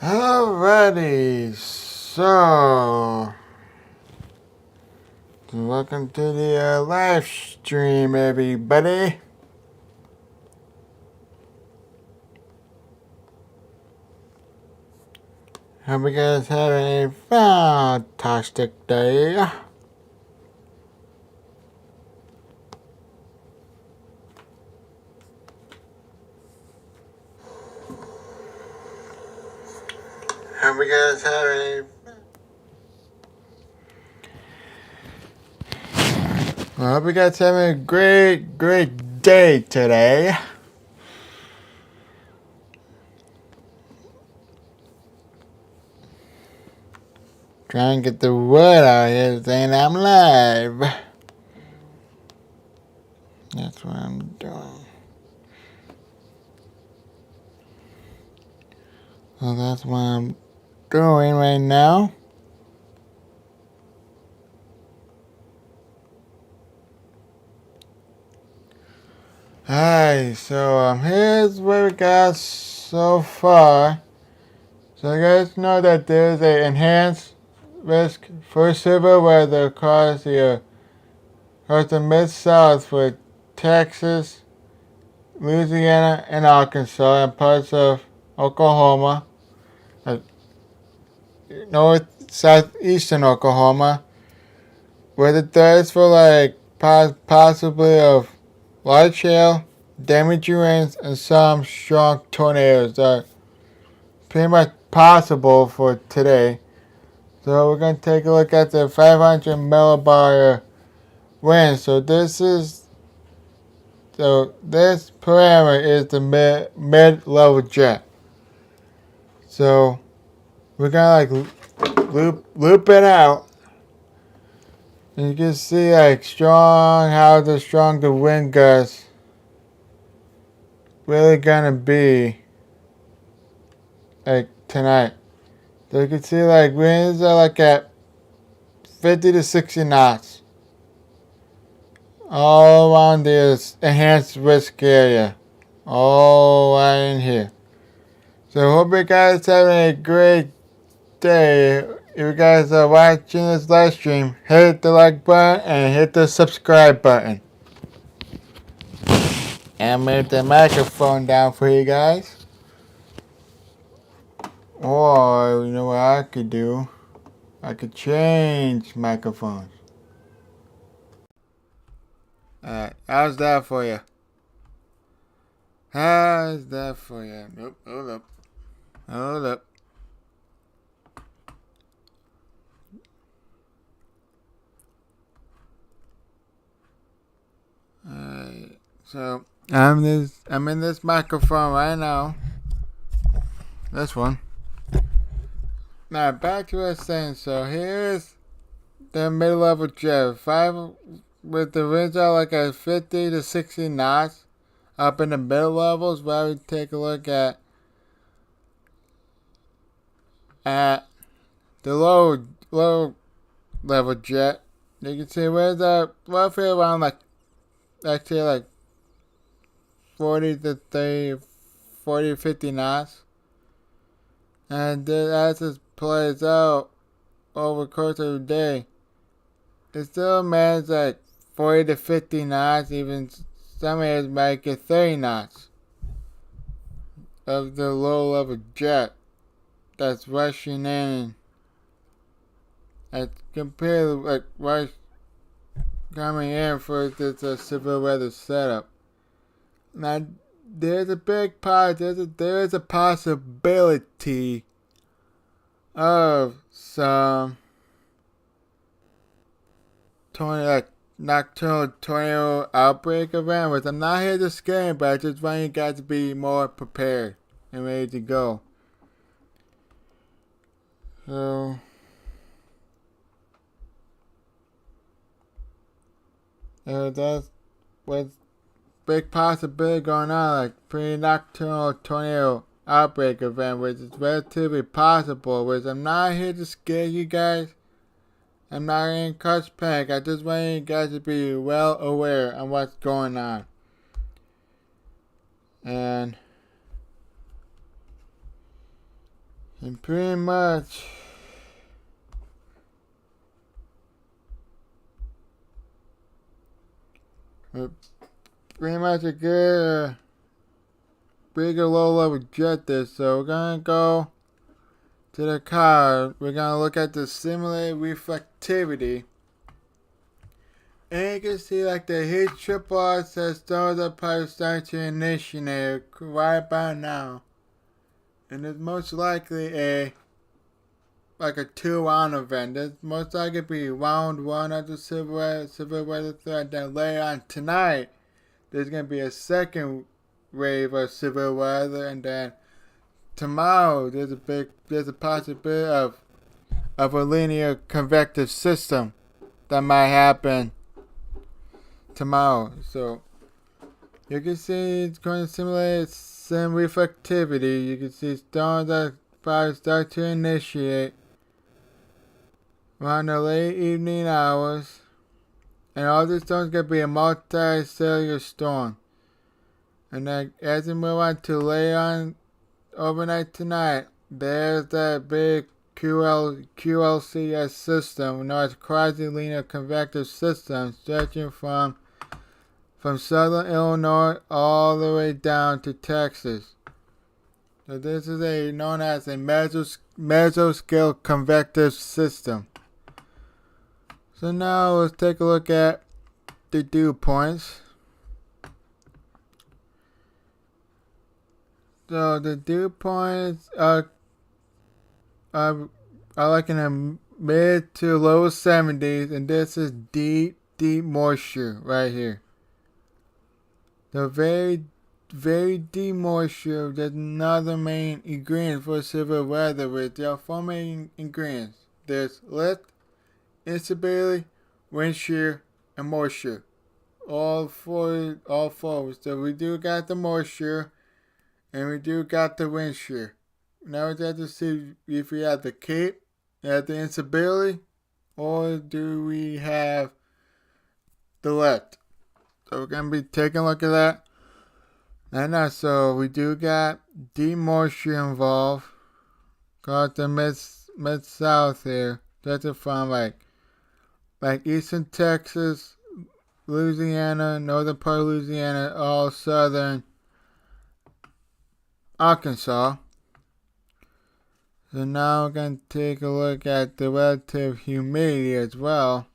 Alrighty, so welcome to the live stream, everybody. Hope you guys having a fantastic day. Hope you guys having I hope you guys having a great day today. Try and get the word out here saying I'm live. That's what I'm doing. So that's what I'm doing right now. Alright, so here's what we got so far. So you guys know that there's an enhanced risk for severe weather across the mid-south for Texas, Louisiana, and Arkansas, and parts of Oklahoma, southeastern Oklahoma, where the threats for possibly of large hail, damaging rains, and some strong tornadoes are pretty much possible for today. So we're going to take a look at the 500 millibar wind. So this parameter is the mid-level jet. So we're going to loop it out. And you can see how strong the wind gusts really gonna be tonight. So you can see winds are at 50 to 60 knots all around this enhanced risk area, all right in here. So hope you guys having a great day. If you guys are watching this live stream, hit the like button and hit the subscribe button. And move the microphone down for you guys. Or, you know what I could do? I could change microphones. Alright, how's that for you? How's that for you? Nope, hold up. Alright, so I'm in this microphone right now. This one. Now back to what I was saying. So here's the mid-level jet. With the winds out at 50 to 60 knots. Up in the mid levels, where we take a look at the low level jet. You can see where's that roughly around 40 to 30, 40 to 50 knots. And as this plays out over the course of the day, it still manages 40 to 50 knots, even some areas might get 30 knots of the low level jet that's rushing in compared to rush coming in for this severe weather setup. Now there's a big there is a possibility of some nocturnal tornado outbreak event, which I'm not here to scare you, but I just want you guys to be more prepared and ready to go. So that's what's big possibility going on, pre-nocturnal tornado outbreak event, which is relatively possible, which I'm not here to scare you guys. I'm not in cause panic. I just want you guys to be well aware of what's going on. And And pretty much a good big or low level jet this. So we're gonna go to the card. We're gonna look at the simulated reflectivity. And you can see like the heat triple R says those are probably starting to initiate right about now. And it's most likely a 2-round event. It's most likely be round 1 of the severe weather threat. Then later on tonight, there's gonna be a second wave of severe weather, and then tomorrow there's a possibility of a linear convective system that might happen tomorrow. So you can see it's going to simulate some reflectivity. You can see storms that probably start to initiate around the late evening hours. And all this storms going to be a multi-cellular storm. And then as we move on to later on overnight tonight, there's that big QLCS system, known as quasi-linear convective system, stretching from southern Illinois all the way down to Texas. So this is known as a mesoscale convective system. So now let's take a look at the dew points. So the dew points are like in the mid to low 70s, and this is deep moisture right here. The very, very deep moisture. There's another main ingredient for severe weather. There are 4 main ingredients. There's lift, instability, wind shear, and moisture. All four. So we do got the moisture, and we do got the wind shear. Now we have to see if we have the cape, have the instability, or do we have the lift. So we're going to be taking a look at that. And so we do got deep moisture involved. Called the mid-south here. That's from like eastern Texas, Louisiana, northern part of Louisiana, all southern Arkansas. So now we're going to take a look at the relative humidity as well.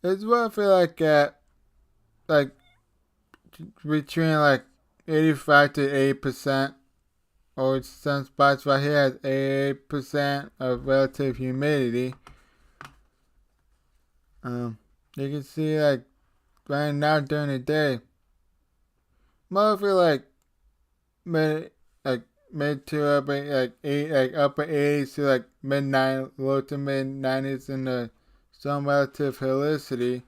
It's roughly at between 85 to 80%, or some spots right here has 88% of relative humidity. You can see right now during the day, mostly mid to upper upper 80s to mid 90s, low to mid 90s in the some relative helicity.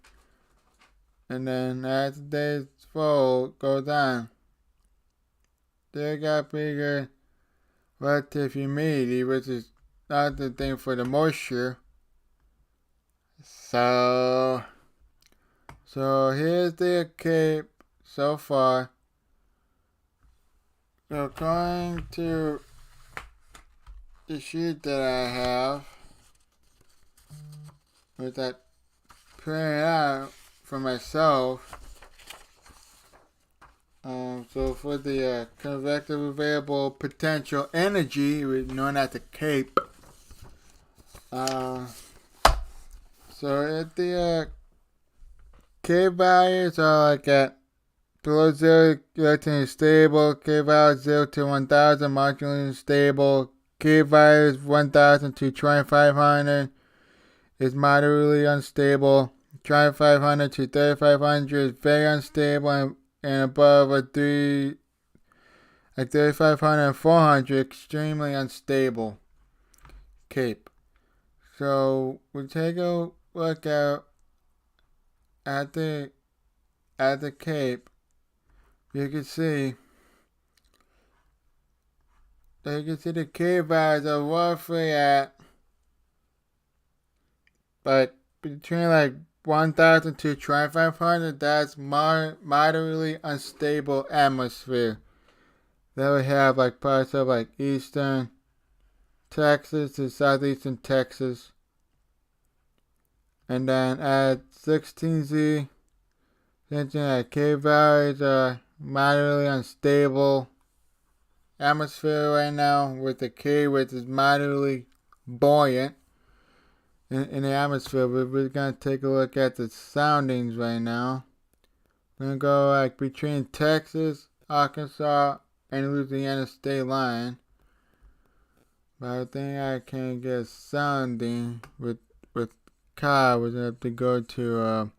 And then as the days goes on, they got bigger relative humidity, which is not the thing for the moisture. So here's the cape so far. So going to the sheet that I have, with that printed out for myself. So for the convective available potential energy, known as the cape. So if the K values are at below 0, relatively stable. K values 0 to 1000, marginally unstable. K values 1000 to 2500 is moderately unstable. 2500 to 3500 is very unstable, and above a 3500 and 400 extremely unstable cape. So we take a look at the cape. You can see the cape values are roughly at between 1000 to 2500. That's moderately unstable atmosphere. That we have parts of eastern Texas to southeastern Texas. And then at 16Z, sensing that K values are moderately unstable atmosphere right now, with the K, which is moderately buoyant in the atmosphere. We're going to take a look at the soundings right now. We're going to go like between Texas, Arkansas, and Louisiana state line. But I think I can get a sounding with Kai. We're going to have to go to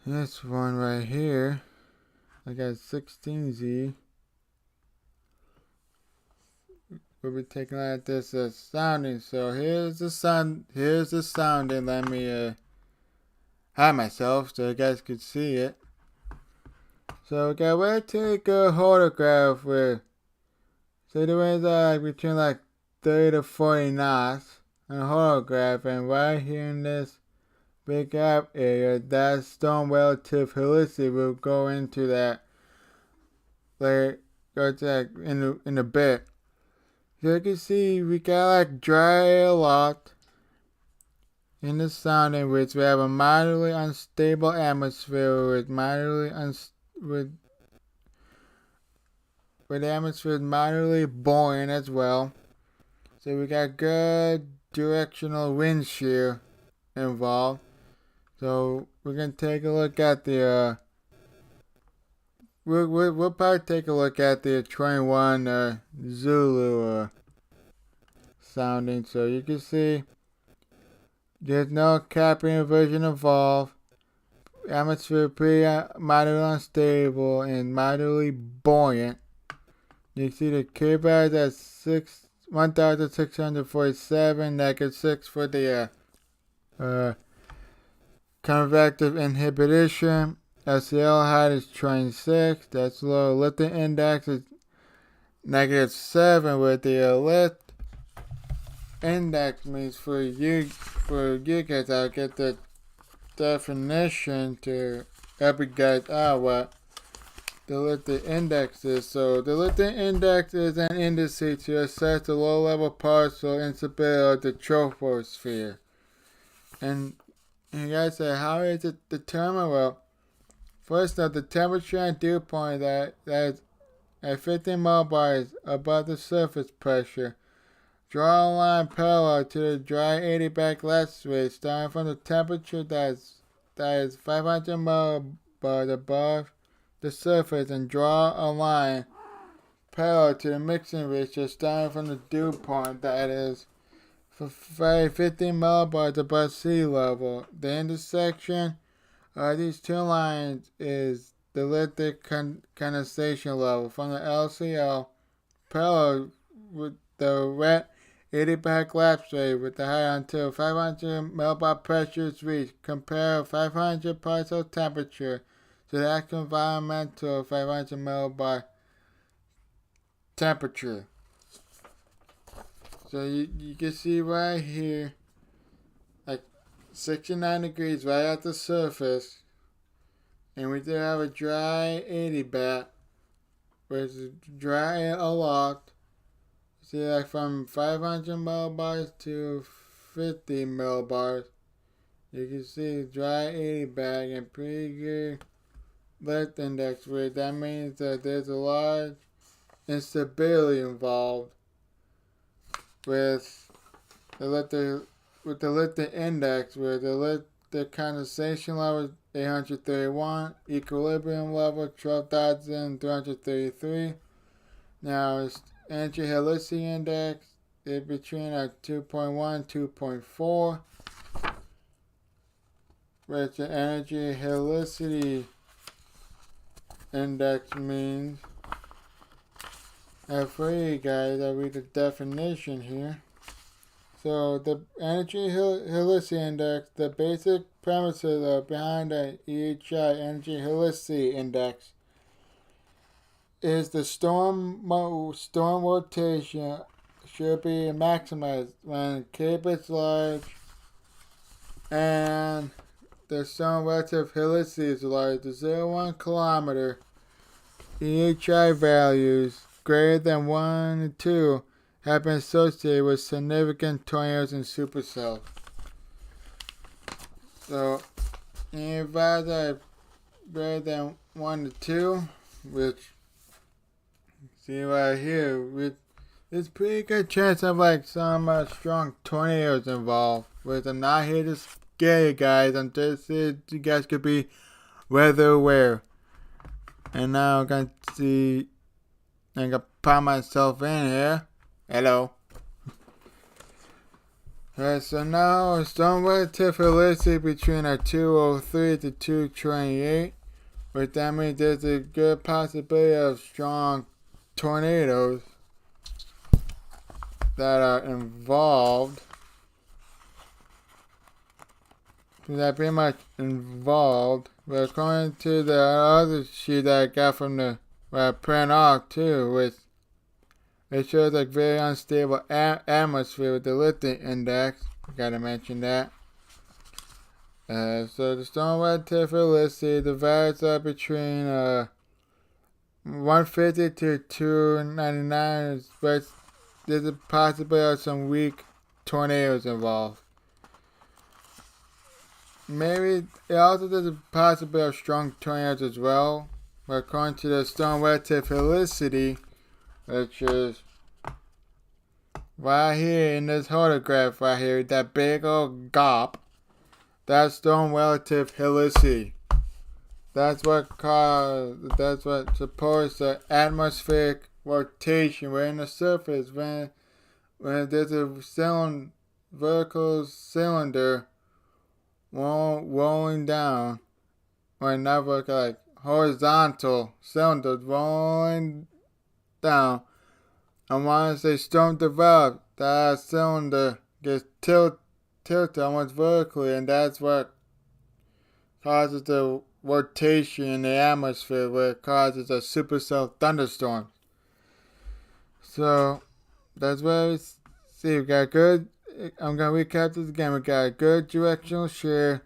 this one right here. I got 16Z. We'll be taking a look at this sounding. So here's the sounding. Let me hide myself so you guys can see it. So we got way too good holograph with, so the winds are between like 30 to 40 knots on a holograph, and right here in this big gap area, that storm relative helicity will go into that, like, go to that in a bit. So you can see we got like dry air a lot in the sounding, which we have a moderately unstable atmosphere with with the atmosphere is moderately buoyant as well. So we got good directional wind shear involved. So we're gonna take a look at the we'll probably take a look at the 21 Zulu sounding. So you can see there's no capping inversion involved. Atmosphere pretty moderately unstable and moderately buoyant. You can see the K value at 1,647, -6 for the convective inhibition. SCL height is 26. That's low. Lifting index is -7, with the lift index means for you guys, I'll get the definition to help you guys out what the lifting index is. So the lifting index is an indice to assess the low-level partial instability of the troposphere. And you guys say, how is it determined? Well, first off, the temperature and dew point that is at 15 millibars above the surface pressure. Draw a line parallel to the dry adiabatic latitude, starting from the temperature that is 500 millibars above the surface, and draw a line parallel to the mixing ratio, starting from the dew point that is 15 millibars above sea level. The intersection of these two lines is the lithic condensation level from the LCL, parallel with the wet adiabatic lapse rate with the height until 500 millibar pressure is reached. Compare 500 parts of temperature to the actual environmental 500 millibar temperature. So you can see right here, like 69 degrees right at the surface, and we do have a dry adiabat, which is dry a lot. See, like from 500 millibars to 50 millibars, you can see dry adiabat and pretty good lift index rate. That means that there's a large instability involved with the lifting index, where the condensation level is 831, equilibrium level 12,333. Now its energy helicity index is between 2.1 2.4, which the energy helicity index means. For you guys, I'll read the definition here. So the energy helicity index, the basic premises behind the EHI energy helicity index is the storm rotation should be maximized when K is large and the storm relative helicity is large. The 0.1 kilometer EHI values greater than 1 and 2 have been associated with significant tornadoes and supercells. So, any values are greater than 1 to 2, which, see right here, there's pretty good chance of like some strong tornadoes involved. Which I'm not here to scare you guys. I'm just here you guys could be weather aware. And now I'm gonna see. I'm gonna pop myself in here. Hello. Alright, so now storm relative helicity between a 203 to 228. Which that means there's a good possibility of strong tornadoes that are involved. That pretty much involved. But according to the other sheet that I got from the print off too, which it shows like very unstable atmosphere with the lifting index. Gotta mention that. So the storm relative helicity, the values are between 150 to 299, but there's a possibility of some weak tornadoes involved. Maybe it also there's a possibility of strong tornadoes as well. But according to the storm relative helicity, which is right here in this photograph right here, that big old gop, that's storm relative helicity. That's what supports the atmospheric rotation within the surface when there's a vertical cylinder rolling down, or not vertical, like horizontal cylinders rolling down. And once a storm develops, that cylinder gets tilted almost vertically, and that's what causes the rotation in the atmosphere, where it causes a supercell thunderstorm. So that's what we see. We got good. I'm gonna recap this again. We got a good directional shear.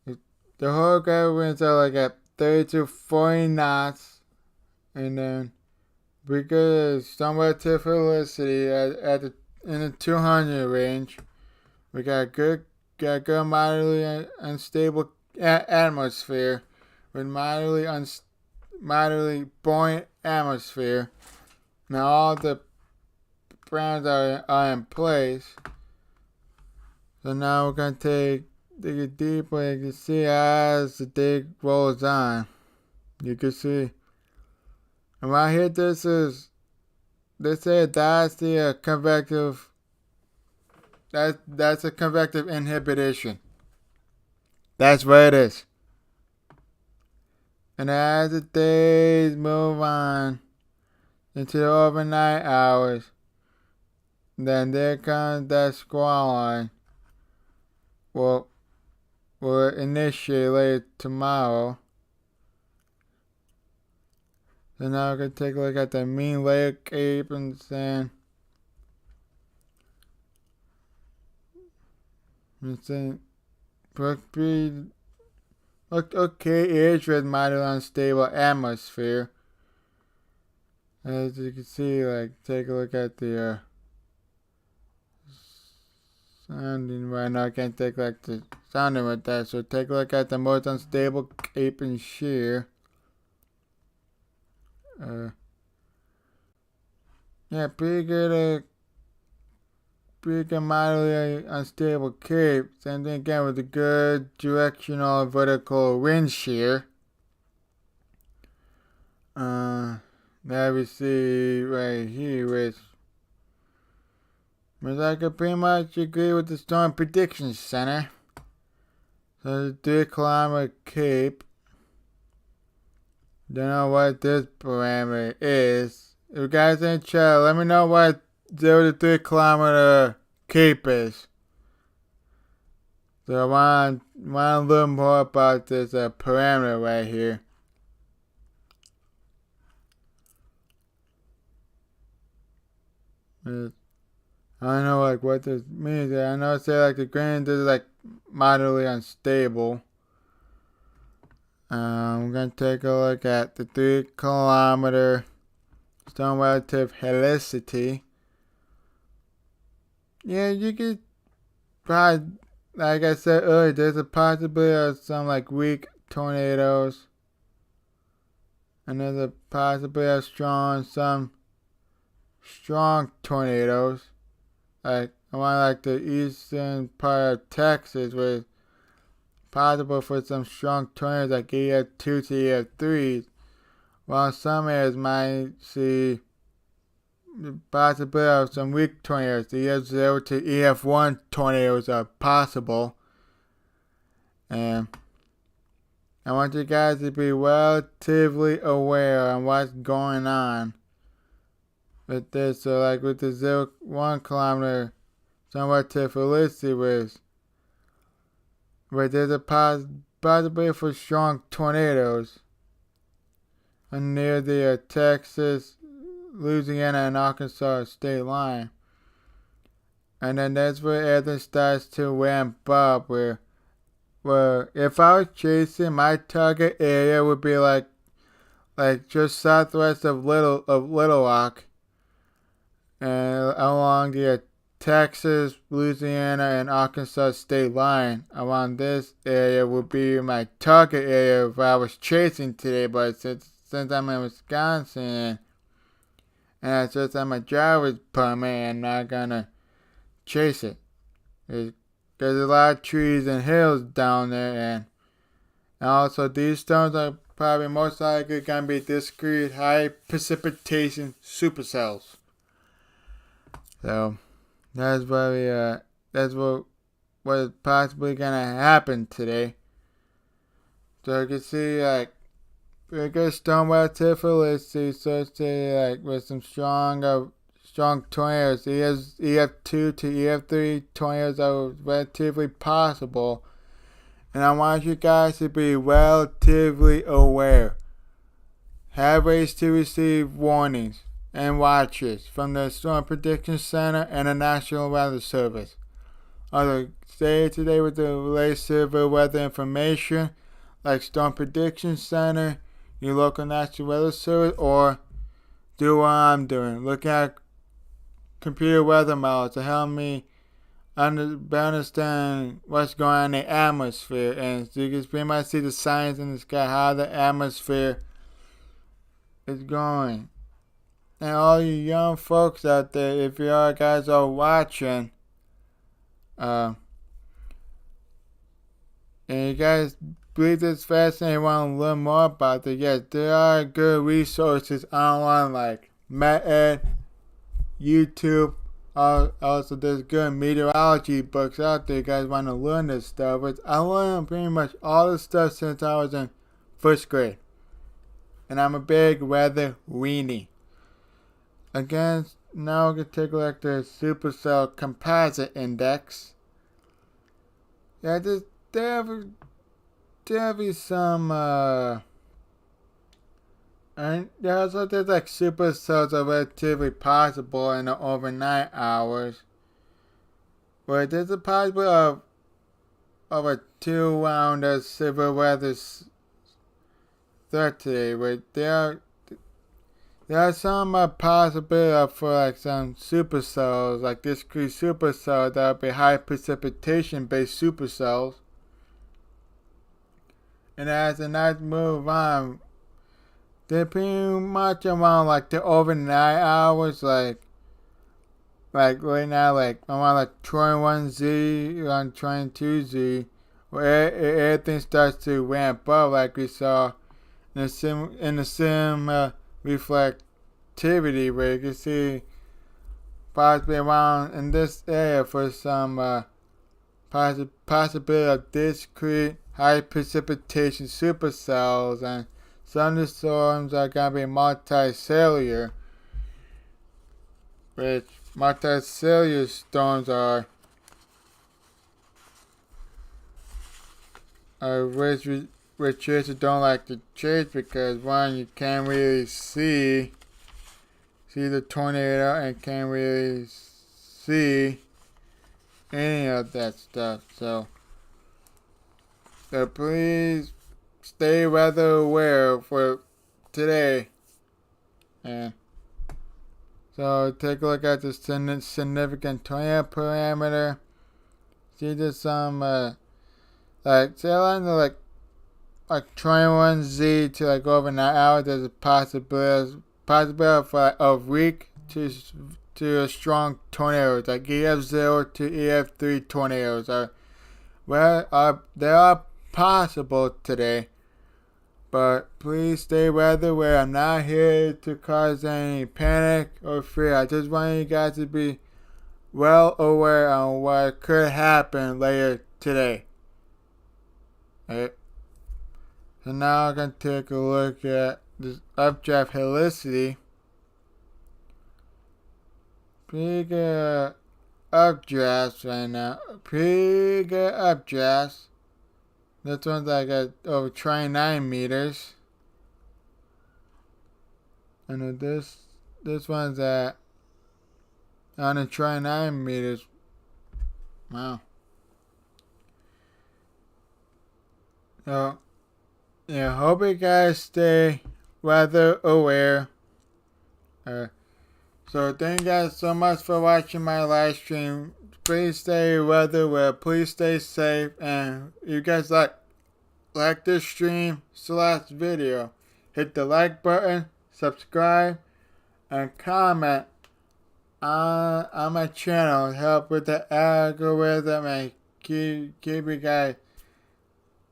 The holographic winds are like at 30 to 40 knots, and then we get some relative helicity in the 200 range. We got good moderately unstable atmosphere with moderately buoyant atmosphere. Now all the parameters are in place. So now we're gonna dig it deeper. You can see as the dig rolls on, you can see. And right here, they say that's the convective. That's a convective inhibition. That's what it is. And as the days move on into the overnight hours, then there comes that squall line. Will initiate later tomorrow. So now we're going to take a look at the mean layer cape and sand. Look okay, it is with moderately unstable atmosphere. As you can see, like, take a look at the sounding right now. I can't take like the sounding with that. So take a look at the most unstable cape and shear. Yeah, pretty good moderately unstable cape. Same thing again with a good directional vertical wind shear. Now we see right here, which I could pretty much agree with the Storm Prediction Center. So the 3-kilometer cape. Don't know what this parameter is. If you guys in the chat, let me know what 0 to 3-kilometer cape is. So I want to learn more about this parameter right here. I don't know like what this means. I know it say like the grain is like moderately unstable. I'm gonna take a look at the 3-kilometer storm relative helicity. Yeah, you could probably, like I said earlier, there's a possibility of some like weak tornadoes. And there's a possibility of some strong tornadoes. Like around like the eastern part of Texas where it's possible for some strong tornadoes like EF2 to EF3. While some areas might see the possibility of some weak tornadoes. The EF0 to EF1 tornadoes are possible. And I want you guys to be relatively aware on what's going on with this. So like with the 0-1 kilometer somewhat to felicity risk, where there's a possibility for strong tornadoes near the Texas, Louisiana, and Arkansas state line. And then that's where everything starts to ramp up. Where if I was chasing, my target area would be like just southwest of Little Rock, and along the Texas, Louisiana, and Arkansas state line. Around this area would be my target area if I was chasing today. But since I'm in Wisconsin and I just have my driver's permit, I'm not gonna chase it. There's a lot of trees and hills down there, and also these storms are probably most likely gonna be discrete high precipitation supercells. So that's what is possibly gonna happen today. So you can see like we get storm relative felicity, so say like with some strong tornadoes. EF2 to EF3 tornadoes are relatively possible, and I want you guys to be relatively aware. Have ways to receive warnings and watches from the Storm Prediction Center and the National Weather Service. Either stay today with the latest severe weather information like Storm Prediction Center, your local National Weather Service, or do what I'm doing. Look at computer weather models to help me understand what's going on in the atmosphere, and so you can pretty much see the signs in the sky, how the atmosphere is going. And all you young folks out there, if you guys are watching, and you guys believe this fascinating and want to learn more about it, yes, there are good resources online like MetEd, YouTube. Also, there's good meteorology books out there. You guys want to learn this stuff. I learned pretty much all this stuff since I was in first grade. And I'm a big weather weenie. Again, now we can take a look at the Supercell Composite Index. Yeah, there be some, and there's like supercells are relatively possible in the overnight hours. Where there's a possibility of a 2-round severe weather threat today. Where there are some possibility for like some supercells, like discrete supercells that would be high precipitation based supercells. And as the night move on, they're pretty much around like the overnight hours, like right now, like around like 21Z, around 22Z, where everything starts to ramp up, like we saw in the sim reflectivity, where you can see possibly around in this area for some possibility of discrete high precipitation supercells, and thunderstorms are going to be multicellular, which multicellular storms are which chasers don't like to chase because one, you can't really see the tornado and can't really see any of that stuff. So please stay weather aware for today. And So take a look at the significant tornado parameter. See there's some like say along the like 21Z to like over an hour. There's a possibility for like a week to a strong tornadoes like EF0 to EF3 tornadoes they are possible today. But please stay weather aware. I'm not here to cause any panic or fear. I just want you guys to be well aware on what could happen later today. Right. So now I'm going to take a look at this updraft helicity. Pretty good updrafts right now. Pretty good updrafts. This one's like at over 29 meters. And this one's at under 29 meters. Wow. So yeah, hope you guys stay weather aware. So thank you guys so much for watching my live stream. Please stay weather aware. Please stay safe. And if you guys like this stream / video, hit the like button, subscribe, and comment on my channel. Help with the algorithm and keep you guys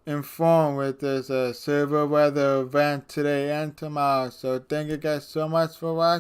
informed with this severe weather event today and tomorrow. So thank you guys so much for watching.